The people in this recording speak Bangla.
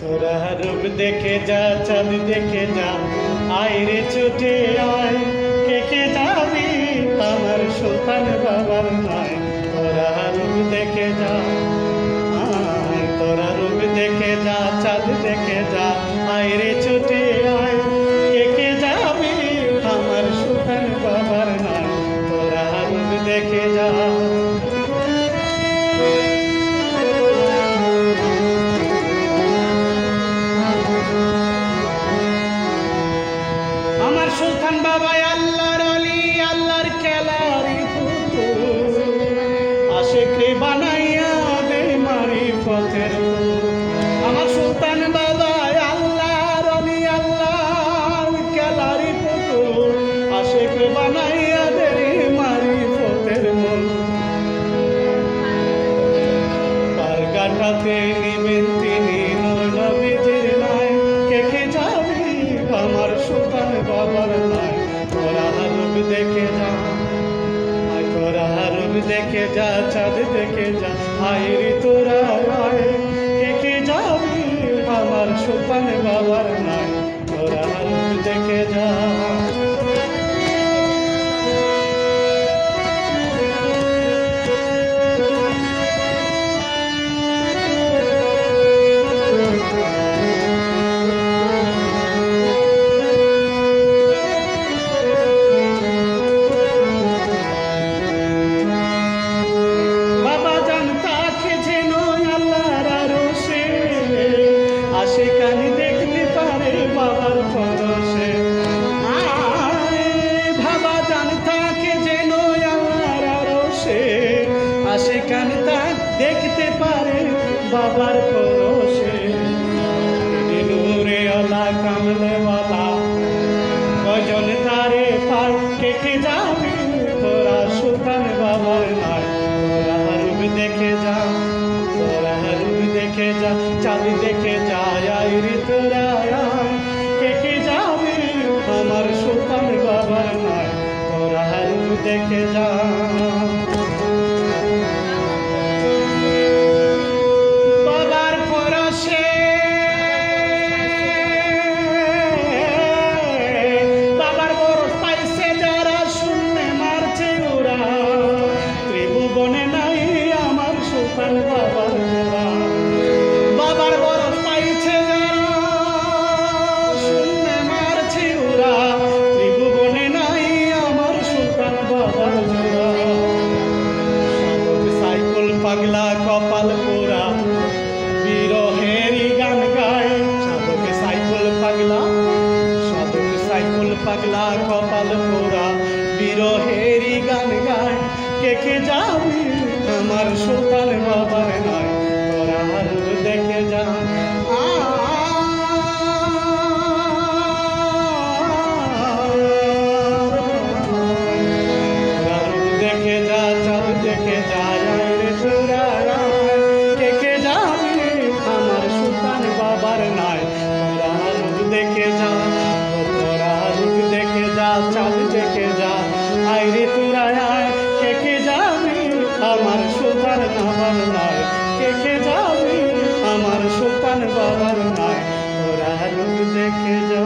তোরা রূপ দেখে যা, চাঁদ দেখে যা, আয় রে ছুটে আয়, কে কে যাবি আমার সুলতান বাবার নাই। তোরা রূপ দেখে যা, আয় তোরা রূপ দেখে যা, চাঁদ দেখে যা, আয় রে ছুটে আয়, কে কে যাবি আমার সুলতান বাবার নাই। তোরা রূপ দেখে যা। আমার সুলতান বাবা আল্লাহর ওলি, আল্লাহর খেলারি পুতুল, আশিকরে বানাইয়া দে মারিফতের ফুল। আমার সুলতান বাবা আল্লাহর ওলি, আল্লাহর খেলারি পুতুল, আশিকরে বানাইয়া দে মারিফতের মূল। পারগাটাতে নিবেন তিনি নূর নবীজির নাই, কে কে যাবি আমার সুলতান বাবার নাই। তোরা রূপ দেখে যা, আয় তোরা রূপ দেখে যা, চাঁদ দেখে যা, আয় রে তোরা আয়, কে কে যাবি আমার সুলতান বাবার নাই। তোরা রূপ দেখে যা। আশিকানি দেখতে পারে বাবার পরশে, ভাবা জান থাকে যেন আল্লাহর আরশে। আশিকানি তা দেখতে পারে বাবার পরশে। নূরে আলা কামলে ওয়ালা, কজন তারে পার, কে কে যাবি তোরা সুলতান বাবার নাই। তোরা রূপ দেখে যা, তোরা রূপ দেখে যা, চাঁদ দেখে যা, আয় রে তোরা আয়, কে কে যাবি আমার সুলতান বাবার নাই। তোরা রূপ দেখে যা। বাবার পরশে, বাবার পরশ পাইছে যারা, শূন্যে মারছে ওরা, ত্রিভুবনে নাই আমার সুলতান বাবার জোড়া। বাবার পরশ পাইছে যারা, শূন্যে মারছে ওরা, ত্রিভুবনে নাই আমার সুলতান বাবার জোড়া। সাধক সাইকুল পাগলা কপাল পোড়া, বিরহেরই গান গায়। সাধক সাইকুল পাগলা, সাধক সাইকুল পাগলা কপাল পোড়া, বিরহেরই গান গায়, কে কে যাবি আমার সুলতান বাবার নাই। তোরা রূপ দেখে যা, তোরা রূপ দেখে যা, চাঁদ দেখে যা, আয় রে তোরা আয়, কে কে যাবি আমার সুলতান বাবার নাই। তোরা রূপ দেখে যা, তোরা রূপ দেখে যা, চাঁদ দেখে যা, আয় রে তোরা আয়, কে কে যাবি আমার সুলতান বাবার নাই। কে কে যাবি আমার সুলতান বাবার নাই। তোরা রূপ দেখে যা।